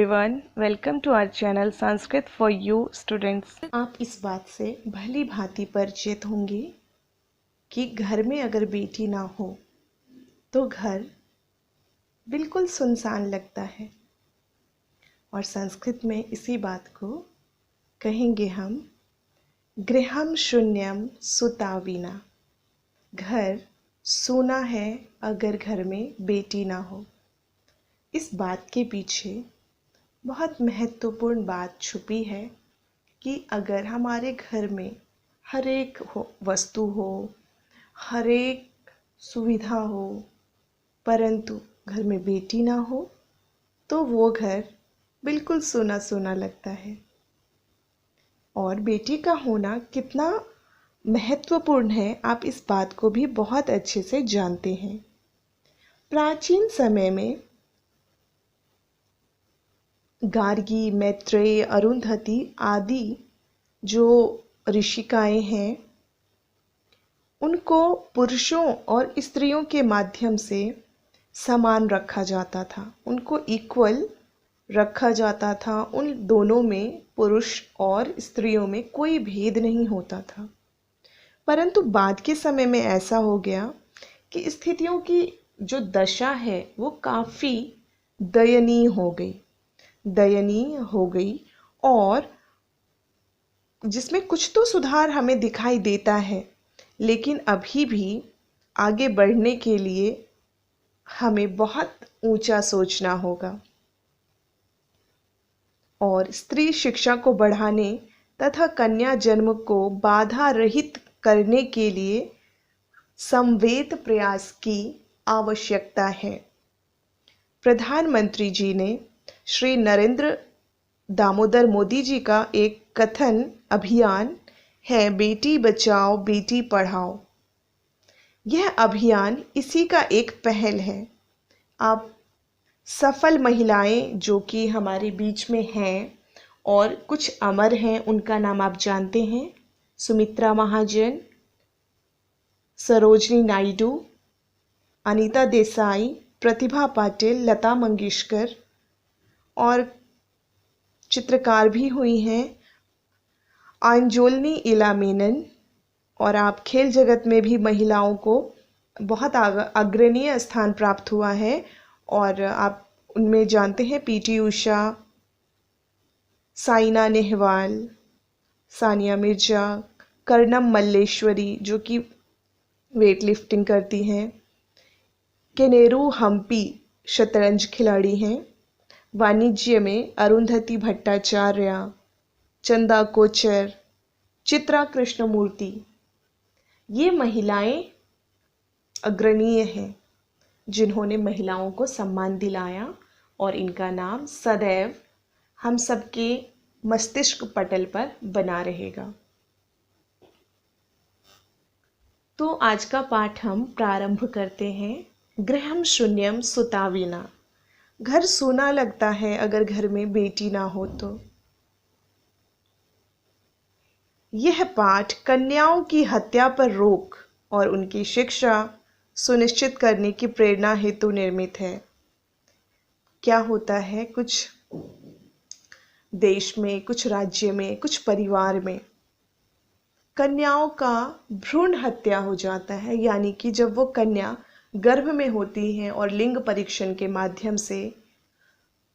everyone, welcome to our channel Sanskrit for You students। आप इस बात से भली भांति परिचित होंगे कि घर में अगर बेटी ना हो तो घर बिल्कुल सुनसान लगता है। और संस्कृत में इसी बात को कहेंगे हम गृहम शून्यम सुता विना। घर सूना है अगर घर में बेटी ना हो। इस बात के पीछे बहुत महत्वपूर्ण बात छुपी है कि अगर हमारे घर में हर एक वस्तु हो, हर एक सुविधा हो, परंतु घर में बेटी ना हो तो वो घर बिल्कुल सूना सूना लगता है। और बेटी का होना कितना महत्वपूर्ण है आप इस बात को भी बहुत अच्छे से जानते हैं। प्राचीन समय में गार्गी, मैत्रेय, अरुंधति आदि जो ऋषिकाएं हैं उनको पुरुषों और स्त्रियों के माध्यम से समान रखा जाता था, उनको इक्वल रखा जाता था। उन दोनों में, पुरुष और स्त्रियों में कोई भेद नहीं होता था। परंतु बाद के समय में ऐसा हो गया कि स्थितियों की जो दशा है वो काफ़ी दयनीय हो गई और जिसमें कुछ तो सुधार हमें दिखाई देता है, लेकिन अभी भी आगे बढ़ने के लिए हमें बहुत ऊंचा सोचना होगा। और स्त्री शिक्षा को बढ़ाने तथा कन्या जन्म को बाधा रहित करने के लिए समवेत प्रयास की आवश्यकता है। प्रधानमंत्री जी ने श्री नरेंद्र दामोदर मोदी जी का एक कथन अभियान है, बेटी बचाओ बेटी पढ़ाओ। यह अभियान इसी का एक पहल है। आप सफल महिलाएं जो कि हमारे बीच में हैं और कुछ अमर हैं, उनका नाम आप जानते हैं। सुमित्रा महाजन, सरोजनी नायडू, अनीता देसाई, प्रतिभा पाटिल, लता मंगेशकर और चित्रकार भी हुई हैं अंजोलनी इला मेनन। और आप खेल जगत में भी महिलाओं को बहुत अग्रणीय स्थान प्राप्त हुआ है और आप उनमें जानते हैं पीटी उषा, साइना नेहवाल, सानिया मिर्जा, कर्णम मल्लेश्वरी जो कि वेट लिफ्टिंग करती हैं, केनेरू हम्पी शतरंज खिलाड़ी हैं, वाणिज्य में अरुंधति भट्टाचार्य, चंदा कोचर, चित्रा कृष्णमूर्ति। ये महिलाएं अग्रणीय हैं जिन्होंने महिलाओं को सम्मान दिलाया और इनका नाम सदैव हम सबके मस्तिष्क पटल पर बना रहेगा। तो आज का पाठ हम प्रारंभ करते हैं। गृहम शून्यम सुता विना। घर सूना लगता है अगर घर में बेटी ना हो तो। यह पाठ कन्याओं की हत्या पर रोक और उनकी शिक्षा सुनिश्चित करने की प्रेरणा हेतु निर्मित है। क्या होता है, कुछ देश में, कुछ राज्य में, कुछ परिवार में कन्याओं का भ्रूण हत्या हो जाता है, यानी कि जब वो कन्या गर्भ में होती हैं और लिंग परीक्षण के माध्यम से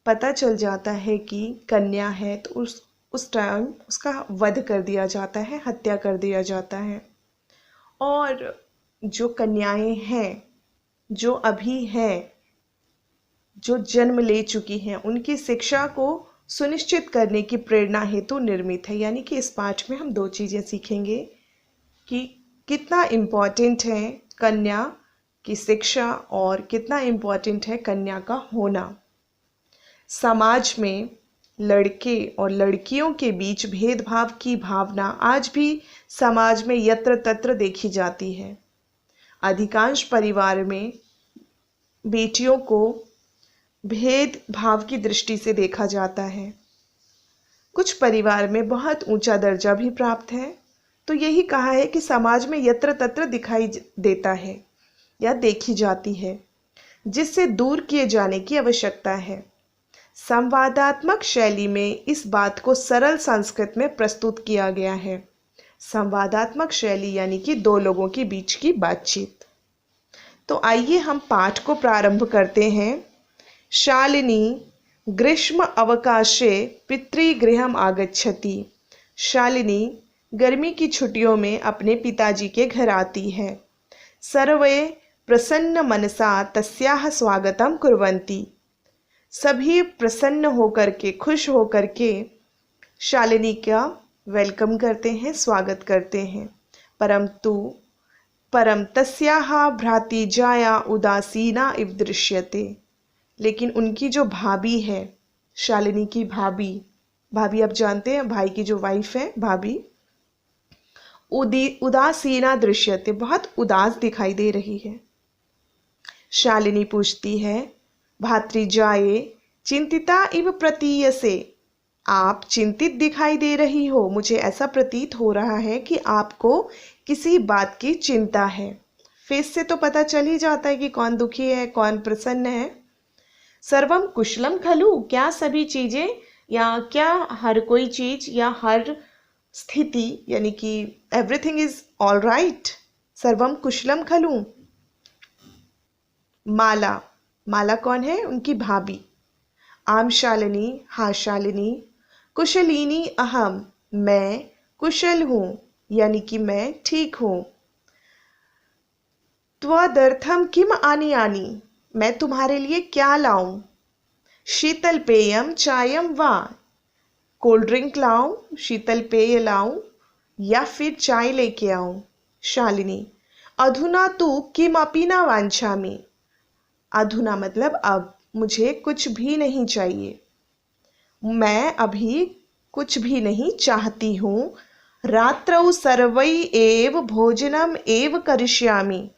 पता चल जाता है कि कन्या है तो उस टाइम उसका वध कर दिया जाता है, हत्या कर दिया जाता है। और जो कन्याएं हैं, जो अभी हैं, जो जन्म ले चुकी हैं, उनकी शिक्षा को सुनिश्चित करने की प्रेरणा हेतु निर्मित है। यानी कि इस पाठ में हम दो चीज़ें सीखेंगे कि कितना इम्पॉर्टेंट है कन्या की शिक्षा और कितना इम्पॉर्टेंट है कन्या का होना। समाज में लड़के और लड़कियों के बीच भेदभाव की भावना आज भी समाज में यत्र तत्र देखी जाती है। अधिकांश परिवार में बेटियों को भेदभाव की दृष्टि से देखा जाता है। कुछ परिवार में बहुत ऊंचा दर्जा भी प्राप्त है। तो यही कहा है कि समाज में यत्र तत्र दिखाई देता है या देखी जाती है, जिससे दूर किए जाने की आवश्यकता है। संवादात्मक शैली में इस बात को सरल संस्कृत में प्रस्तुत किया गया है। संवादात्मक शैली यानी कि दो लोगों के बीच की बातचीत। तो आइए हम पाठ को प्रारंभ करते हैं। शालिनी ग्रीष्म अवकाशे पितृगृहम आगच्छति। शालिनी गर्मी की छुट्टियों में अपने पिताजी के घर आती है। सर्वे प्रसन्न मनसा तस्याः स्वागतम कुर्वन्ति। सभी प्रसन्न होकर के, खुश होकर के शालिनी का वेलकम करते हैं, स्वागत करते हैं। परम तस्याः भ्रातृजाया उदासीना इव दृश्यते। लेकिन उनकी जो भाभी है, शालिनी की भाभी आप जानते हैं भाई की जो वाइफ है भाभी, उदासीना दृश्यते, बहुत उदास दिखाई दे रही है। शालिनी पूछती है, भातृजाये चिंतिता इव प्रतीयसे। आप चिंतित दिखाई दे रही हो, मुझे ऐसा प्रतीत हो रहा है कि आपको किसी बात की चिंता है। फेस से तो पता चल ही जाता है कि कौन दुखी है, कौन प्रसन्न है। सर्वम कुशलम खलु। क्या सभी चीज़ें या क्या हर कोई चीज़ या हर स्थिति यानी कि एवरीथिंग इज ऑल राइट। सर्वम कुशलम खलु। माला कौन है? उनकी भाभी। आम शालिनी, हाँ शालिनी। कुशलिनी अहम, मैं कुशल हूँ यानी कि मैं ठीक हूँ। त्वदर्थम किम आनी, मैं तुम्हारे लिए क्या लाऊं? शीतल पेयम चायम वा। कोल्ड ड्रिंक लाऊं, शीतल पेय लाऊं या फिर चाय लेके आऊं? शालिनी अधुना तु किमपि न वांछामि। अधुना मतलब अब, मुझे कुछ भी नहीं चाहिए, मैं अभी कुछ भी नहीं चाहती हूँ। रात्रौ सर्वै एव भोजनम एव करिष्यामि।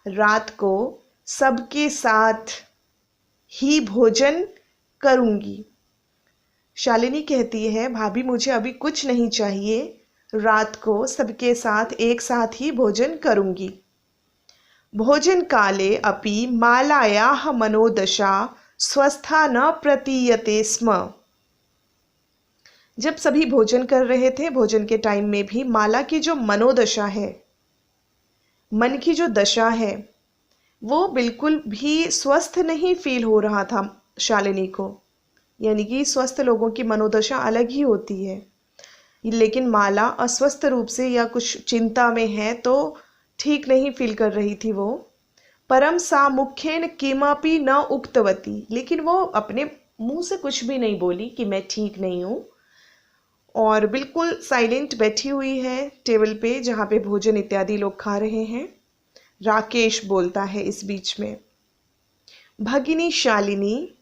रात को सबके साथ ही भोजन करूँगी। शालिनी कहती है, भाभी मुझे अभी कुछ नहीं चाहिए, रात को सबके साथ एक साथ ही भोजन करूँगी। भोजन काले अपि मालायाः मनोदशा स्वस्था न प्रतीयते स्म। जब सभी भोजन कर रहे थे, भोजन के टाइम में भी माला की जो मनोदशा है, मन की जो दशा है, वो बिल्कुल भी स्वस्थ नहीं फील हो रहा था शालिनी को। यानी कि स्वस्थ लोगों की मनोदशा अलग ही होती है, लेकिन माला अस्वस्थ रूप से या कुछ चिंता में है तो ठीक नहीं फील कर रही थी वो। परम सा मुखेन किमपि न उक्तवती। लेकिन वो अपने मुंह से कुछ भी नहीं बोली कि मैं ठीक नहीं हूँ, और बिल्कुल साइलेंट बैठी हुई है टेबल पे जहाँ पे भोजन इत्यादि लोग खा रहे हैं। राकेश बोलता है इस बीच में, भगिनी शालिनी,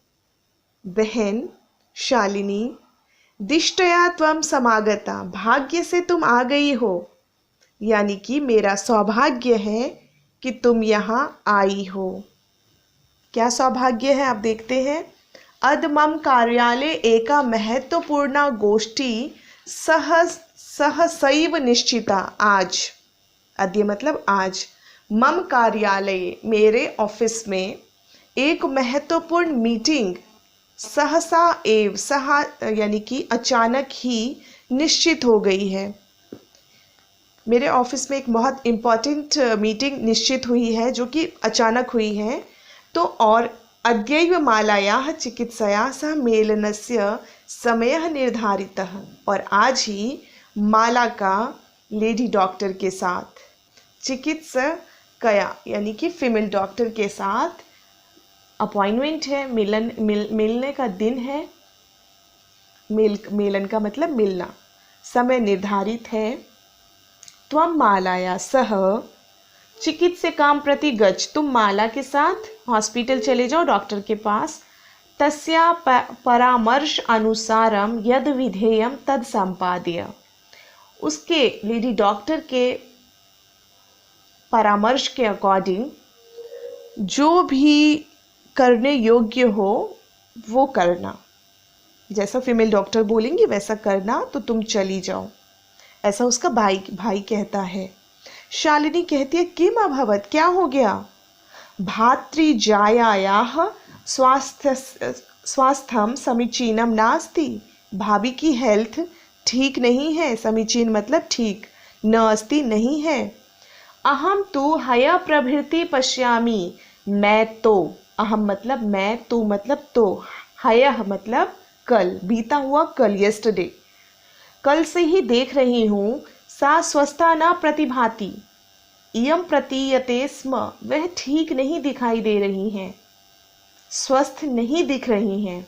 बहन शालिनी, दिष्टया त्वम समागता। भाग्य से तुम आ गई हो, यानी कि मेरा सौभाग्य है कि तुम यहाँ आई हो। क्या सौभाग्य है आप देखते हैं। अद मम कार्यालय एका महत्वपूर्ण गोष्ठी सहसैव निश्चिता। आज, अद्य मतलब आज, मम कार्यालय मेरे ऑफिस में एक महत्वपूर्ण मीटिंग सहसा एव, सहा यानी कि अचानक ही, निश्चित हो गई है। मेरे ऑफिस में एक बहुत इम्पॉर्टेंट मीटिंग निश्चित हुई है जो कि अचानक हुई है। तो और अद्यैव मालायाः चिकित्सया सह मेलनस्य समयः निर्धारितः। और आज ही माला का लेडी डॉक्टर के साथ, चिकित्सकया यानी कि फीमेल डॉक्टर के साथ अपॉइंटमेंट है, मिलने का दिन है। मेलन का मतलब मिलना, समय निर्धारित है। त्वम मालाया सह चिकित्सकां प्रति गच्छ। तुम माला के साथ हॉस्पिटल चले जाओ, डॉक्टर के पास। तस्या परामर्श अनुसारम यद विधेयम तद संपाद्य। उसके, लेडी डॉक्टर के परामर्श के अकॉर्डिंग जो भी करने योग्य हो वो करना। जैसा फीमेल डॉक्टर बोलेंगी वैसा करना, तो तुम चली जाओ, ऐसा उसका भाई कहता है। शालिनी कहती है, किम अभवत, क्या हो गया? भातृजायायाः स्वास्थ्यम समीचीनम नास्ति, भाभी की हेल्थ ठीक नहीं है। समीचीन मतलब ठीक, न अस्ति नहीं है। अहम तु हय प्रभृति पश्यामि, मैं तो, अहम मतलब मैं, तू मतलब तो, हय मतलब कल, बीता हुआ कल, यस्टरडे, कल से ही देख रही हूँ। सा स्वस्था न प्रतिभाति, इयम प्रतीयते स्म, वह ठीक नहीं दिखाई दे रही हैं, स्वस्थ नहीं दिख रही हैं।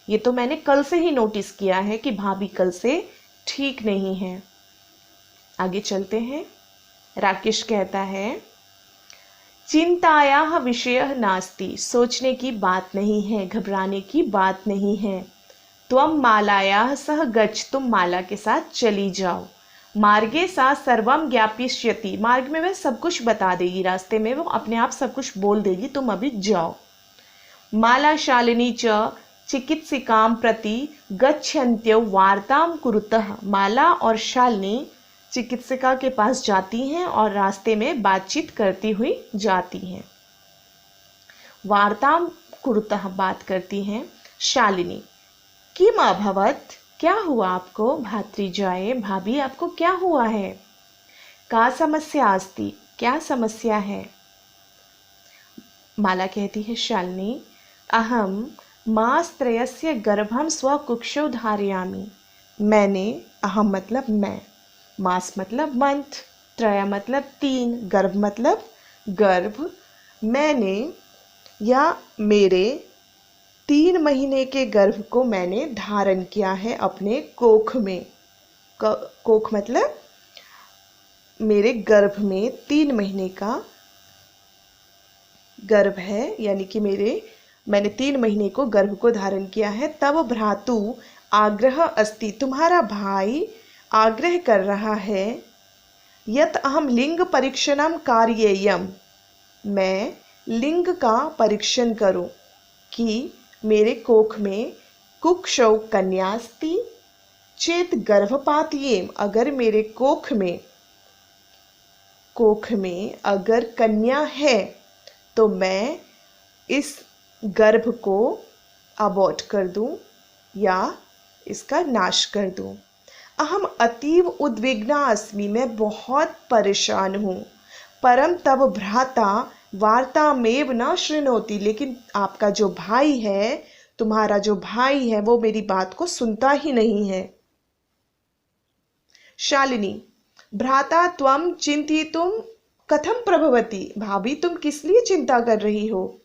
ये तो मैंने कल से ही नोटिस किया है कि भाभी कल से ठीक नहीं है। आगे चलते हैं। राकेश कहता है चिंतायाः विषयः नास्ति, सोचने की बात नहीं है, घबराने की बात नहीं है। त्वं मालायाः सह गच्छ, तुम माला के साथ चली जाओ। मार्गे सा सर्वम ज्ञापयिष्यति, मार्ग में वह सब कुछ बता देगी, रास्ते में वो अपने आप सब कुछ बोल देगी, तुम अभी जाओ। माला शालिनी च चिकित्सिकां प्रति गच्छन्त्यौ वार्तां कुरुतः, माला और शालिनी चिकित्सिका के पास जाती हैं और रास्ते में बातचीत करती हुई जाती हैं। वार्तां कुरुतः, बात करती हैं। शालिनी किम अभवत, क्या हुआ आपको? भात्रिजाए, भाभी आपको क्या हुआ है? का समस्या अस्ति, क्या समस्या है? माला कहती है शालिनी अहम मासत्रयस्य गर्भम स्वकुक्षौ धारयामि, मैंने, अहम मतलब मैं, मास मतलब मंथ, त्रय मतलब 3, गर्भ मतलब गर्भ, मैंने या मेरे 3 महीने के गर्भ को मैंने धारण किया है अपने कोख में। कोख मतलब मेरे गर्भ में 3 महीने का गर्भ है, यानी कि मैंने 3 महीने को गर्भ को धारण किया है। तब भ्रातु आग्रह अस्ति, तुम्हारा भाई आग्रह कर रहा है। यत अहम लिंग परीक्षणम कार्येयम, मैं लिंग का परीक्षण करूं कि मेरे कोख में कुक्षौ कन्यास्ति चेत गर्भपातीयेम, अगर मेरे कोख में अगर कन्या है तो मैं इस गर्भ को अबॉर्ट कर दूं या इसका नाश कर दूं। अहम अतीव उद्विग्ना अस्मि, मैं बहुत परेशान हूँ। परम तब भ्राता वार्तामेव न शृणोति, लेकिन आपका जो भाई है, तुम्हारा जो भाई है, वो मेरी बात को सुनता ही नहीं है। शालिनी भ्राता त्वं चिंतितुं कथम प्रभवति, भाभी तुम किस लिए चिंता कर रही हो?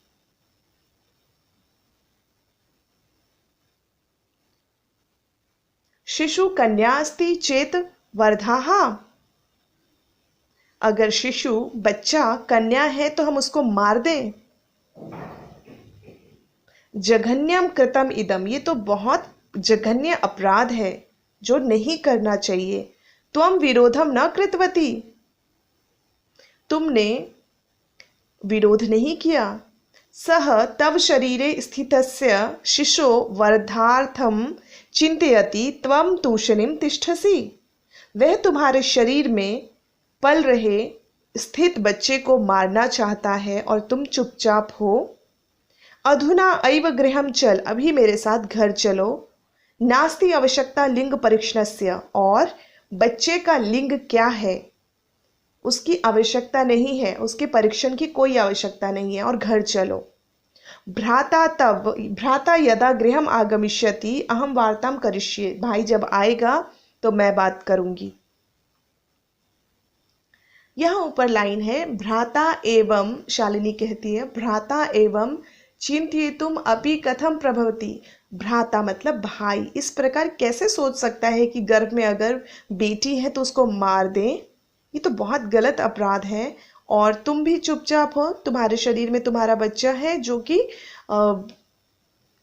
शिशु कन्या अस्ति चेत वर्धाः, अगर शिशु बच्चा कन्या है तो हम उसको मार दें। जघन्यम कृतम इदम, ये तो बहुत जघन्य अपराध है जो नहीं करना चाहिए। त्वं विरोधम न कृतवती, तुमने विरोध नहीं किया। सह तव शरीरे स्थितस्य शिशो वर्धार्थम चिंतयति त्वं तूषणीम तिष्ठसि, वह तुम्हारे शरीर में पल रहे स्थित बच्चे को मारना चाहता है और तुम चुपचाप हो। अधुना ऐव गृहं चल, अभी मेरे साथ घर चलो। नास्ति आवश्यकता लिंग परीक्षणस्य, और बच्चे का लिंग क्या है उसकी आवश्यकता नहीं है, उसके परीक्षण की कोई आवश्यकता नहीं है, और घर चलो। भ्राता यदा गृहम आगमिष्यति अहम वार्ताम करिष्ये, भाई जब आएगा तो मैं बात करूंगी। यहाँ ऊपर लाइन है भ्राता एवं, शालिनी कहती है भ्राता एवं चिंतयितुम अपि कथम प्रभवति, भ्राता मतलब भाई, इस प्रकार कैसे सोच सकता है कि गर्भ में अगर बेटी है तो उसको मार दें, ये तो बहुत गलत अपराध है। और तुम भी चुपचाप हो, तुम्हारे शरीर में तुम्हारा बच्चा है जो कि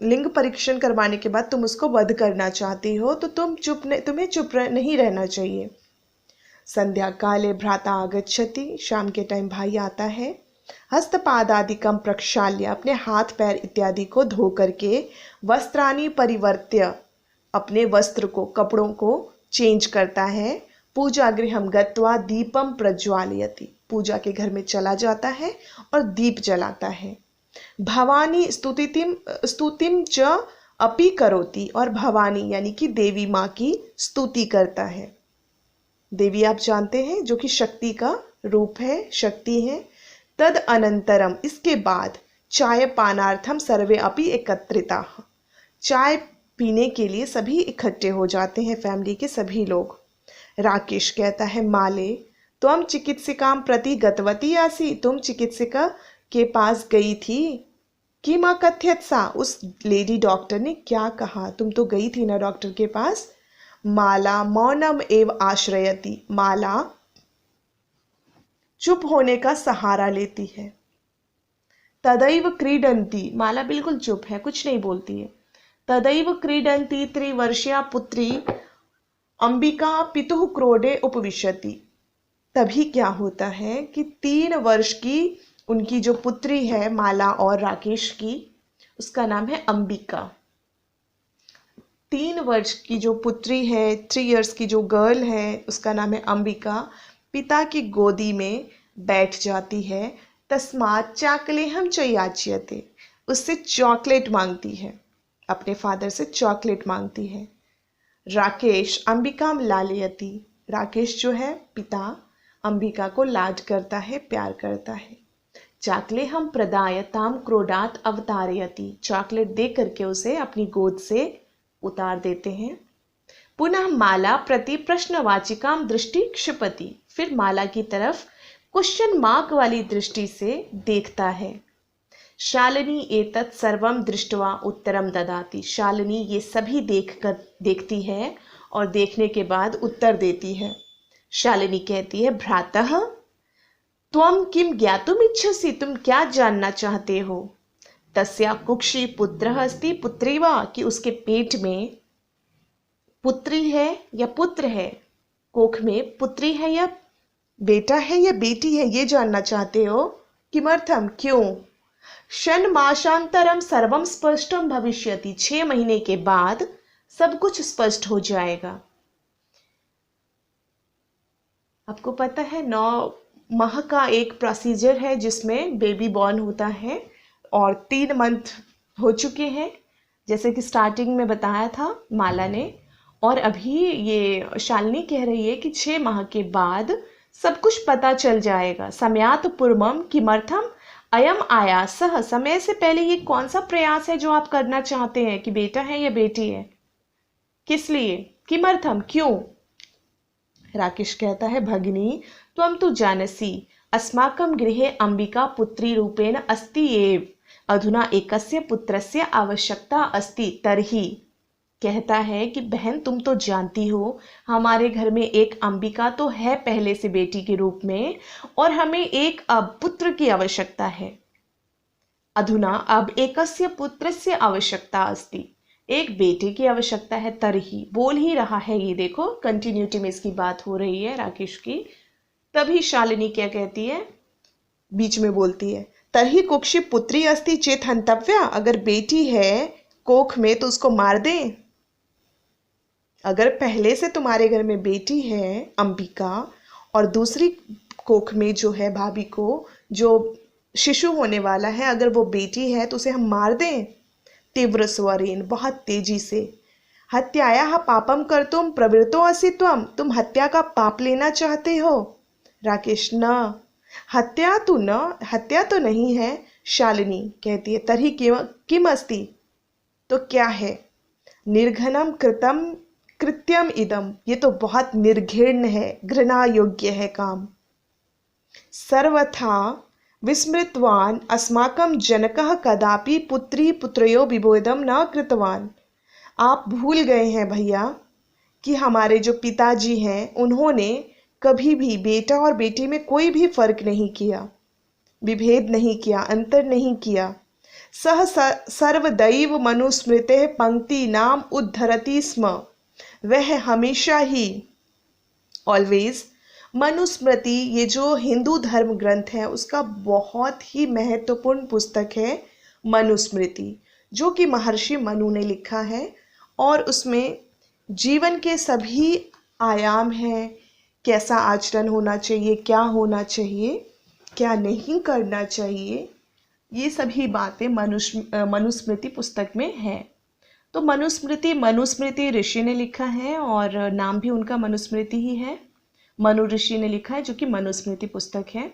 लिंग परीक्षण करवाने के बाद तुम उसको वध करना चाहती हो, तो तुम्हें चुप नहीं रहना चाहिए। संध्या काले भ्राता आगच्छति, शाम के टाइम भाई आता है। हस्तपादादिकम प्रक्षाल्य, अपने हाथ पैर इत्यादि को धो करके, वस्त्राणि परिवर्त्य, अपने वस्त्र को, कपड़ों को चेंज करता है। पूजा गृहम गत्वा दीपम प्रज्वालयति, पूजा के घर में चला जाता है और दीप जलाता है। भवानी स्तुतिम च अपि करोति, और भवानी यानी कि देवी माँ की स्तुति करता है। देवी आप जानते हैं जो कि शक्ति का रूप है, शक्ति है। तद अनंतरम, इसके बाद चाय पानार्थम सर्वे अपि एकत्रिताः, चाय पीने के लिए सभी इकट्ठे हो जाते हैं, फैमिली के सभी लोग। राकेश कहता है माले त्वं चिकित्सिकां प्रति गतवती आसी, तुम चिकित्सिका के पास गई थी। किम अकथयत सा, उस लेडी डॉक्टर ने क्या कहा, तुम तो गई थी ना डॉक्टर के पास। माला मौनम एव आश्रयति, माला चुप होने का सहारा लेती है। तदैव क्रीडंती, माला बिल्कुल चुप है, कुछ नहीं बोलती है। तदैव क्रीडंती त्रिवर्षीया पुत्री अंबिका पितुः क्रोडे उपविशति, तभी क्या होता है कि 3 वर्ष की उनकी जो पुत्री है माला और राकेश की, उसका नाम है अंबिका। 3 वर्ष की जो पुत्री है, 3 इयर्स की जो गर्ल है, उसका नाम है अंबिका, पिता की गोदी में बैठ जाती है। तस्मात् चाकलेहम च याच्यते, उससे चॉकलेट मांगती है, अपने फादर से चॉकलेट मांगती है। राकेश अंबिकाम लालयति, राकेश जो है पिता अंबिका को लाड करता है, प्यार करता है। चाकलेहम प्रदायताम क्रोडात अवतारयति, चॉकलेट दे करके उसे अपनी गोद से उतार देते हैं। पुनः माला प्रति प्रश्नवाचिकाम दृष्टि क्षिपति, फिर माला की तरफ क्वेश्चन मार्क वाली दृष्टि से देखता है। शालिनी एतत् सर्वम दृष्टवा उत्तरम ददाति, शालिनी ये सभी देखती है और देखने के बाद उत्तर देती है। शालिनी कहती है भ्रातः त्वं किम ज्ञातुम इच्छसि, तुम क्या जानना चाहते हो। तस्या कुक्षी पुत्रः अस्ति पुत्री वा, कि उसके पेट में पुत्री है या पुत्र है, कोख में पुत्री है या बेटा है या बेटी है, ये जानना चाहते हो। किमर्थम, क्यों। षण्मासांतरम सर्वम स्पष्टम भविष्यति, 6 महीने के बाद सब कुछ स्पष्ट हो जाएगा। आपको पता है 9 माह का एक प्रोसीजर है जिसमें बेबी बॉर्न होता है, और 3 मंथ हो चुके हैं, जैसे कि स्टार्टिंग में बताया था माला ने। और अभी ये शालिनी कह रही है कि 6 माह के बाद सब कुछ पता चल जाएगा। समयात पूर्वम किमर्थम अयम आयासः, समय से पहले ये कौन सा प्रयास है जो आप करना चाहते हैं कि बेटा है या बेटी है, किस लिए। किमर्थम, क्यों। राकेश कहता है भगिनी त्वं तु जानसि अस्माकं गृहे अंबिका पुत्री रूपेण अस्ति एव, अधुना एकस्य पुत्रस्य आवश्यकता अस्ति तर्हि, कहता है कि बहन तुम तो जानती हो हमारे घर में एक अंबिका तो है पहले से बेटी के रूप में, और हमें एक अब पुत्र की आवश्यकता है। अधुना अब एकस्य पुत्रस्य आवश्यकता अस्ति, एक बेटे की आवश्यकता है। तरही बोल ही रहा है, ये देखो कंटिन्यूटी में इसकी बात हो रही है राकेश की। तभी शालिनी क्या कहती है, बीच में बोलती है तरही कुक्षी पुत्री अस्ति चेत हंतव्या, अगर बेटी है कोख में तो उसको मार दें। अगर पहले से तुम्हारे घर में बेटी है अंबिका और दूसरी कोख में जो है भाभी को जो शिशु होने वाला है, अगर वो बेटी है तो उसे हम मार दें। तीव्र स्वरेन, बहुत तेजी से। हत्याया पापम कर्तुम प्रवृत्तो असि त्वम, तुम हत्या का पाप लेना चाहते हो। राकेश न, हत्या तो नहीं है। शालिनी कहती है तर्हि किम अस्ति, तो क्या है। निर्घनम कृत्यम इदम, ये तो बहुत निर्घृण है, घृणा योग्य है काम। सर्वथा विस्मृतवान अस्माकं जनकः कदापि पुत्री पुत्रयो विभेदम न कृतवान, आप भूल गए हैं भैया कि हमारे जो पिताजी हैं उन्होंने कभी भी बेटा और बेटी में कोई भी फर्क नहीं किया, विभेद नहीं किया, अंतर नहीं किया। सह सर्वदैव मनुस्मृते पंक्ति नाम उद्धरति स्म, वह हमेशा ही ऑलवेज मनुस्मृति, ये जो हिंदू धर्म ग्रंथ है उसका बहुत ही महत्वपूर्ण पुस्तक है मनुस्मृति, जो कि महर्षि मनु ने लिखा है। और उसमें जीवन के सभी आयाम हैं, कैसा आचरण होना चाहिए, क्या होना चाहिए, क्या नहीं करना चाहिए, ये सभी बातें मनुस्मृति पुस्तक में है। तो मनुस्मृति ऋषि ने लिखा है और नाम भी उनका मनुस्मृति ही है। मनु ऋषि ने लिखा है, जो कि मनुस्मृति पुस्तक है।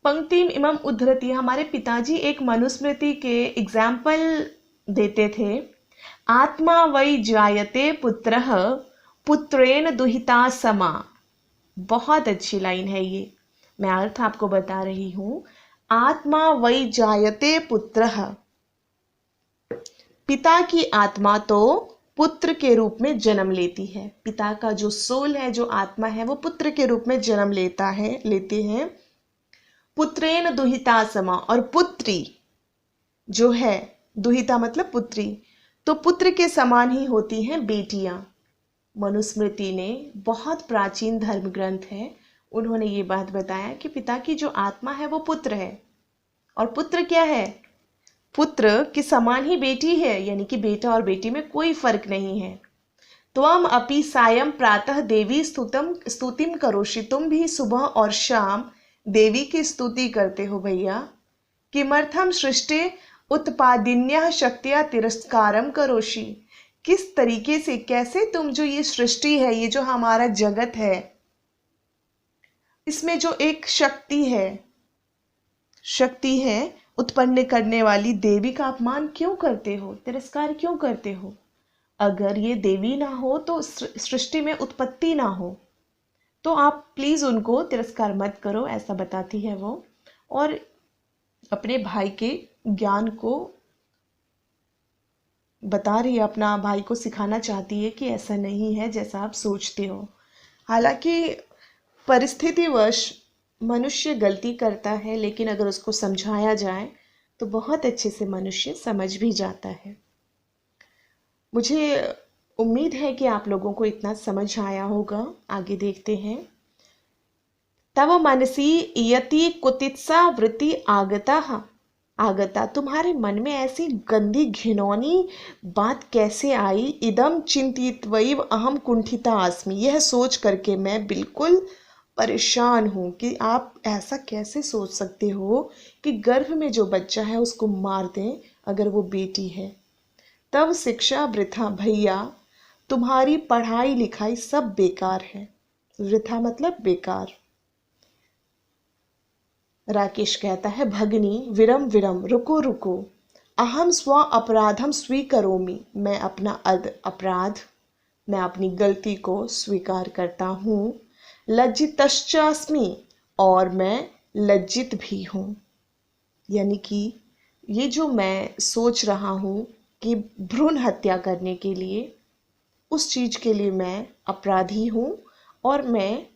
पंक्तिम इमम उद्धरति, हमारे पिताजी एक मनुस्मृति के एग्जाम्पल देते थे। आत्मा वै जायते पुत्रः पुत्रेण दुहिता समा। बहुत अच्छी लाइन है ये, मैं अर्थ आपको बता रही हूँ। आत्मा वै जायते पुत्रः, पिता की आत्मा तो पुत्र के रूप में जन्म लेती है। पिता का जो सोल है, जो आत्मा है, वो पुत्र के रूप में जन्म लेते हैं। पुत्रेण दुहिता समा, और पुत्री जो है, दुहिता मतलब पुत्री, तो पुत्र के समान ही होती हैं बेटियां। मनुस्मृति ने बहुत प्राचीन धर्म ग्रंथ है, उन्होंने ये बात बताया कि पिता की जो आत्मा है वो पुत्र है, और पुत्र क्या है, पुत्र के समान ही बेटी है, यानी कि बेटा और बेटी में कोई फर्क नहीं है। त्वम अपि सायं प्रातः देवी स्तुतिम करोषि, तुम भी सुबह और शाम देवी की स्तुति करते हो भैया। किमर्थम सृष्टि उत्पादिन्यः शक्तिया तिरस्कारम करोषि, किस तरीके से, कैसे तुम जो ये सृष्टि है, ये जो हमारा जगत है, इसमें जो एक शक्ति है उत्पन्न करने वाली देवी का अपमान क्यों करते हो, तिरस्कार क्यों करते हो। अगर ये देवी ना हो तो सृष्टि में उत्पत्ति ना हो, तो आप प्लीज उनको तिरस्कार मत करो, ऐसा बताती है वो। और अपने भाई के ज्ञान को बता रही है, अपना भाई को सिखाना चाहती है कि ऐसा नहीं है जैसा आप सोचते हो। हालांकि परिस्थितिवश मनुष्य गलती करता है, लेकिन अगर उसको समझाया जाए तो बहुत अच्छे से मनुष्य समझ भी जाता है। मुझे उम्मीद है कि आप लोगों को इतना समझ आया होगा। आगे देखते हैं। तव मनसी यति कुतित्सा वृत्ति आगता, तुम्हारे मन में ऐसी गंदी घिनौनी बात कैसे आई। इदम चिंतित्वैव अहम कुंठिता आस्मि, यह सोच करके मैं बिल्कुल परेशान हूँ कि आप ऐसा कैसे सोच सकते हो कि गर्भ में जो बच्चा है उसको मार दें अगर वो बेटी है। तब शिक्षा वृथा, भैया तुम्हारी पढ़ाई लिखाई सब बेकार है। वृथा मतलब बेकार। राकेश कहता है, भगनी विरम विरम, रुको रुको, अहम स्व अपराधम स्वीकरोमि, मैं अपना अपराध, मैं अपनी गलती को स्वीकार करता हूँ। लज्जितश्चास्मि, और मैं लज्जित भी हूँ। यानी कि ये जो मैं सोच रहा हूँ कि भ्रूण हत्या करने के लिए, उस चीज़ के लिए मैं अपराधी हूँ और मैं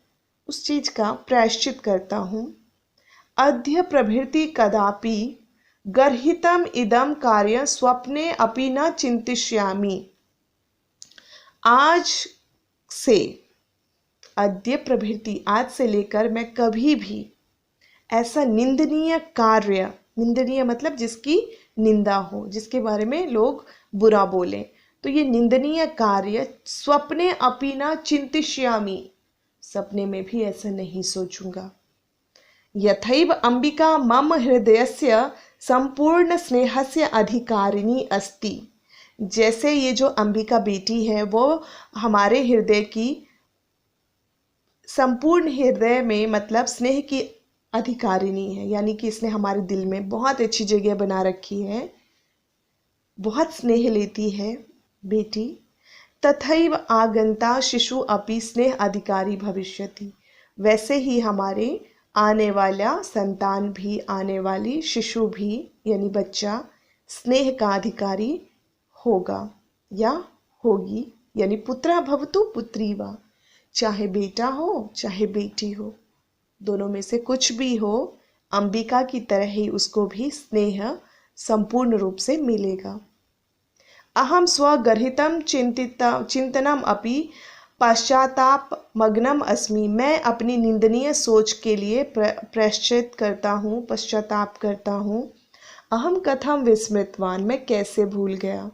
उस चीज़ का प्रायश्चित करता हूँ। अद्य प्रभृति कदापि गर्हितम इदम कार्य स्वप्ने अपि न चिंतिष्यामि, आज से, अद्य प्रभृति आज से लेकर मैं कभी भी ऐसा निंदनीय कार्य, निंदनीय मतलब जिसकी निंदा हो, जिसके बारे में लोग बुरा बोलें, तो ये निंदनीय कार्य स्वप्ने अपि न चिंतिष्यामि, सपने में भी ऐसा नहीं सोचूंगा। यथैव अंबिका मम हृदयस्य संपूर्ण स्नेहस्य अधिकारिणी अस्ति, जैसे ये जो अंबिका बेटी है वो हमारे हृदय की, संपूर्ण हृदय में मतलब स्नेह की अधिकारिणी है, यानी कि इसने हमारे दिल में बहुत अच्छी जगह बना रखी है, बहुत स्नेह लेती है बेटी। तथैव आगंता शिशु अपि स्नेह अधिकारी भविष्यति, वैसे ही हमारे आने वाला संतान भी, आने वाली शिशु भी यानी बच्चा स्नेह का अधिकारी होगा या होगी। यानी पुत्रा भवतु पुत्री वा, चाहे बेटा हो चाहे बेटी हो, दोनों में से कुछ भी हो, अंबिका की तरह ही उसको भी स्नेह संपूर्ण रूप से मिलेगा। अहम स्वगर्हितम चिंतनम अपि पश्चाताप मग्नम अस्मि, मैं अपनी निंदनीय सोच के लिए प्रायश्चित करता हूँ, पश्चाताप करता हूँ। अहम कथम विस्मृतवान, मैं कैसे भूल गया।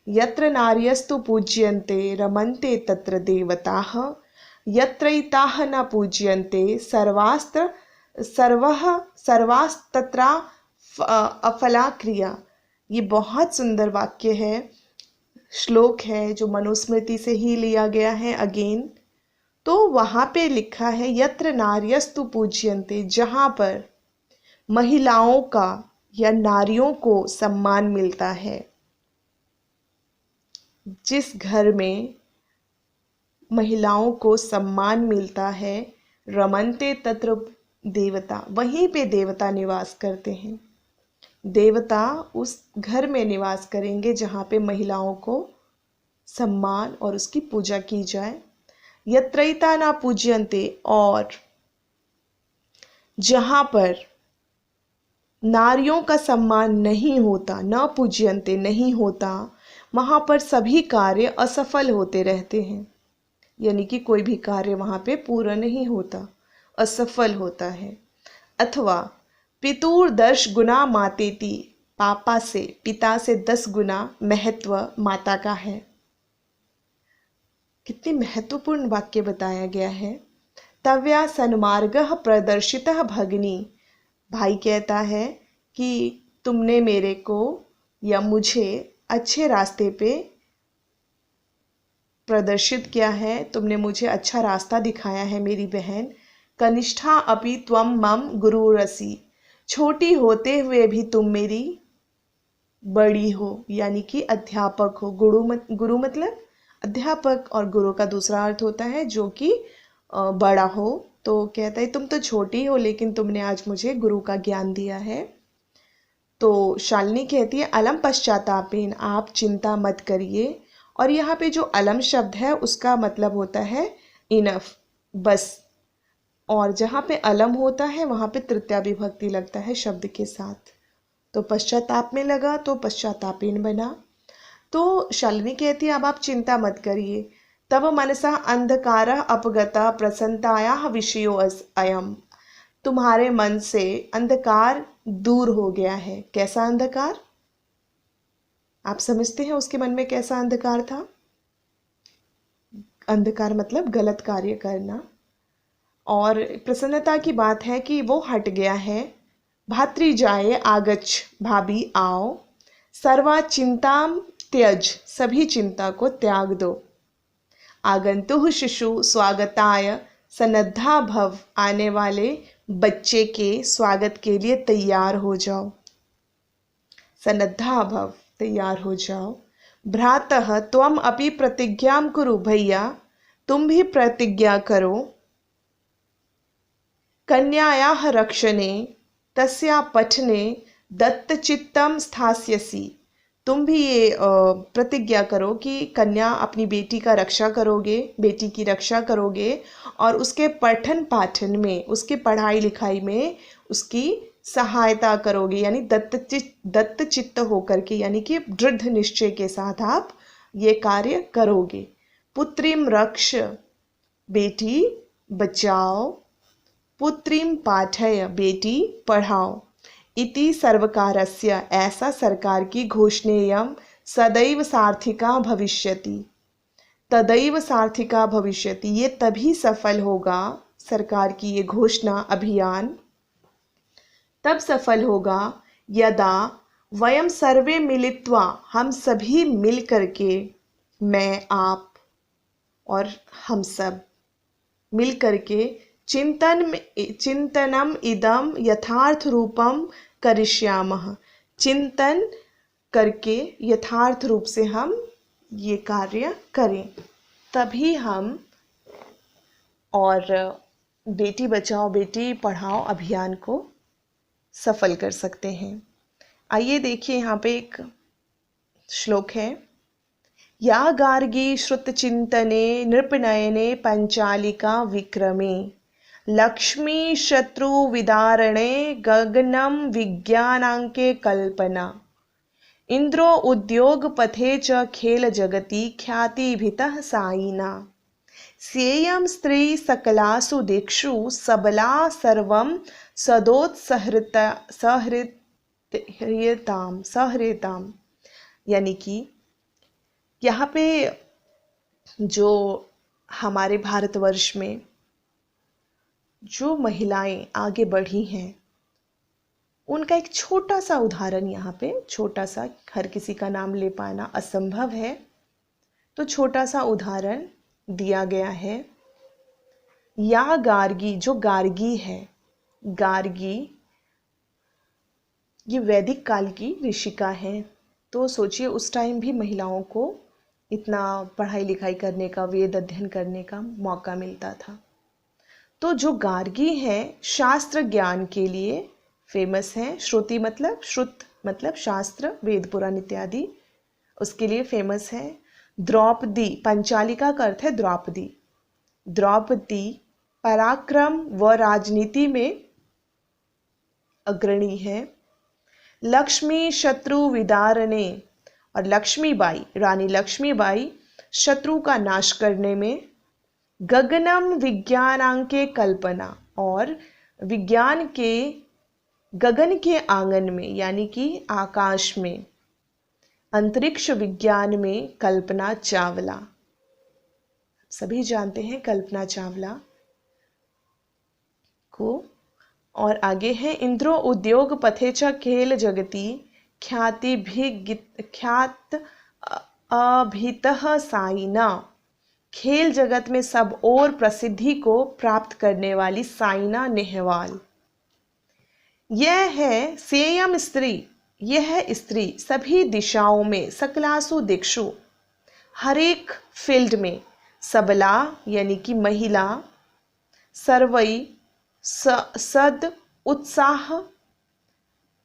यत्र नार्यस्तु पूज्यन्ते रमन्ते तत्र देवताः, यत्रैताः न पूज्यन्ते सर्वास्तत्रा अफला क्रिया। ये बहुत सुंदर वाक्य है, श्लोक है जो मनुस्मृति से ही लिया गया है अगेन। तो वहाँ पे लिखा है यत्र नार्यस्तु पूज्यन्ते, जहाँ पर महिलाओं का या नारियों को सम्मान मिलता है। जिस घर में महिलाओं को सम्मान मिलता है, रमन्ते तत्र देवता, वहीं पे देवता निवास करते हैं। देवता उस घर में निवास करेंगे जहाँ पे महिलाओं को सम्मान और उसकी पूजा की जाए। यत्रैता ना पूज्यन्ते, और जहाँ पर नारियों का सम्मान नहीं होता, न पूज्यन्ते नहीं होता, वहाँ पर सभी कार्य असफल होते रहते हैं। यानी कि कोई भी कार्य वहाँ पे पूरा नहीं होता, असफल होता है। अथवा पितुर 10 गुना मातेति, पापा से, पिता से 10 गुना महत्व माता का है। कितनी महत्वपूर्ण वाक्य बताया गया है। तव्या सन्मार्गः प्रदर्शितः भगिनी, भाई कहता है कि तुमने मेरे को या मुझे अच्छे रास्ते पे प्रदर्शित किया है, तुमने मुझे अच्छा रास्ता दिखाया है मेरी बहन। कनिष्ठा अपि त्वम मम गुरुरसि, छोटी होते हुए भी तुम मेरी बड़ी हो, यानी कि अध्यापक हो। गुरु मतलब अध्यापक, और गुरु का दूसरा अर्थ होता है जो कि बड़ा हो। तो कहता है तुम तो छोटी हो लेकिन तुमने आज मुझे गुरु का ज्ञान दिया है। तो शालिनी कहती है अलम पश्चातापेन, आप चिंता मत करिए। और यहाँ पे जो अलम शब्द है उसका मतलब होता है इनफ, बस। और जहाँ पे अलम होता है वहाँ पे तृतीया विभक्ति लगता है शब्द के साथ। तो पश्चाताप में लगा तो पश्चातापेन बना। तो शालिनी कहती है अब आप चिंता मत करिए। तब मनसा अंधकारः अपगतः प्रसन्नतायाः विषयो अयम्, तुम्हारे मन से अंधकार दूर हो गया है। कैसा अंधकार? आप समझते हैं उसके मन में कैसा अंधकार था? अंधकार मतलब गलत कार्य करना। और प्रसन्नता की बात है कि वो हट गया है। भातृजाये आगच्छ, भाभी आओ। सर्वा चिंताम त्यज, सभी चिंता को त्याग दो। आगंतुः शिशु स्वागताय सन्नद्धा भव, आने वाले बच्चे के स्वागत के लिए तैयार हो जाओ। सन्नद्धा भव, तैयार हो जाओ। भ्रातः त्वम अपि प्रतिज्ञां कुरु, भैया तुम भी प्रतिज्ञा करो। कन्यायाः रक्षणे तस्या पठने दत्तचित्तं स्थास्यसि, तुम भी ये प्रतिज्ञा करो कि कन्या अपनी बेटी का रक्षा करोगे, बेटी की रक्षा करोगे और उसके पठन पाठन में, उसके पढ़ाई लिखाई में उसकी सहायता करोगे। यानी दत्तचित्त होकर के, यानी कि दृढ़ निश्चय के साथ आप ये कार्य करोगे। पुत्रीम रक्ष, बेटी बचाओ। पुत्रीम पाठय, बेटी पढ़ाओ। इति सर्वकारस्य, ऐसा सरकार की घोषणेयम सदैव सार्थिका भविष्यति, तदैव सार्थिका भविष्यति, ये तभी सफल होगा, सरकार की ये घोषणा अभियान तब सफल होगा यदा वयम सर्वे मिलित्वा, हम सभी मिल करके, मैं, आप और हम सब मिल करके चिंतनम इदम यथार्थ रूपम करिष्यामः, चिंतन करके यथार्थ रूप से हम ये कार्य करें, तभी हम और बेटी बचाओ बेटी पढ़ाओ अभियान को सफल कर सकते हैं। आइए देखिए यहाँ पे एक श्लोक है। या गार्गी श्रुत चिंतने नृपनयने पंचालिका विक्रमे, लक्ष्मी शत्रु विदारणे गगनम विज्ञानांके कल्पना, इंद्रो उद्योग पथे च खेल जगति ख्यातिभितः सायिना, सेयं स्त्री सकलासु दिक्षु सबला सर्वं सहृताम। यानी कि यहाँ पे जो हमारे भारतवर्ष में जो महिलाएं आगे बढ़ी हैं उनका एक छोटा सा उदाहरण यहाँ पे, छोटा सा, हर किसी का नाम ले पाना असंभव है, तो छोटा सा उदाहरण दिया गया है। या गार्गी, जो गार्गी है, गार्गी ये वैदिक काल की ऋषिका है। तो सोचिए उस टाइम भी महिलाओं को इतना पढ़ाई लिखाई करने का, वेद अध्ययन करने का मौका मिलता था। तो जो गार्गी है शास्त्र ज्ञान के लिए फेमस है। श्रुति मतलब, श्रुत मतलब शास्त्र, वेद पुराण इत्यादि, उसके लिए फेमस है। द्रौपदी, पंचालिका का अर्थ है द्रौपदी। द्रौपदी पराक्रम व राजनीति में अग्रणी है। लक्ष्मी शत्रु विदारणे, और लक्ष्मीबाई, रानी लक्ष्मीबाई शत्रु का नाश करने में। गगनम विज्ञानांके कल्पना, और विज्ञान के गगन के आंगन में यानी कि आकाश में, अंतरिक्ष विज्ञान में कल्पना चावला। सभी जानते हैं कल्पना चावला को। और आगे है इंद्रो उद्योग पथे च खेल जगती ख्यात अभितः साइना। खेल जगत में सब और प्रसिद्धि को प्राप्त करने वाली साइना नेहवाल। यह है सेयम स्त्री, यह स्त्री सभी दिशाओं में, सकलासु दिक्षु, हर एक फील्ड में, सबला यानी कि महिला, सर्वई सद उत्साह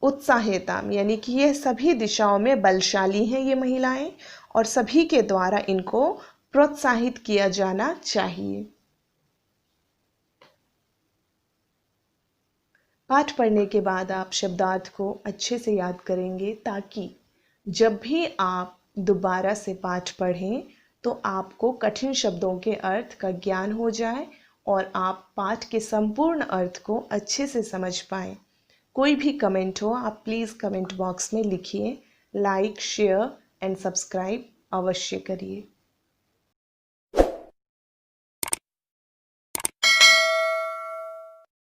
उत्साहिता यानी कि यह सभी दिशाओं में बलशाली हैं ये महिलाएं, और सभी के द्वारा इनको प्रोत्साहित किया जाना चाहिए। पाठ पढ़ने के बाद आप शब्दार्थ को अच्छे से याद करेंगे, ताकि जब भी आप दोबारा से पाठ पढ़ें तो आपको कठिन शब्दों के अर्थ का ज्ञान हो जाए और आप पाठ के संपूर्ण अर्थ को अच्छे से समझ पाएं। कोई भी कमेंट हो आप प्लीज़ कमेंट बॉक्स में लिखिए। लाइक, शेयर एंड सब्सक्राइब अवश्य करिए।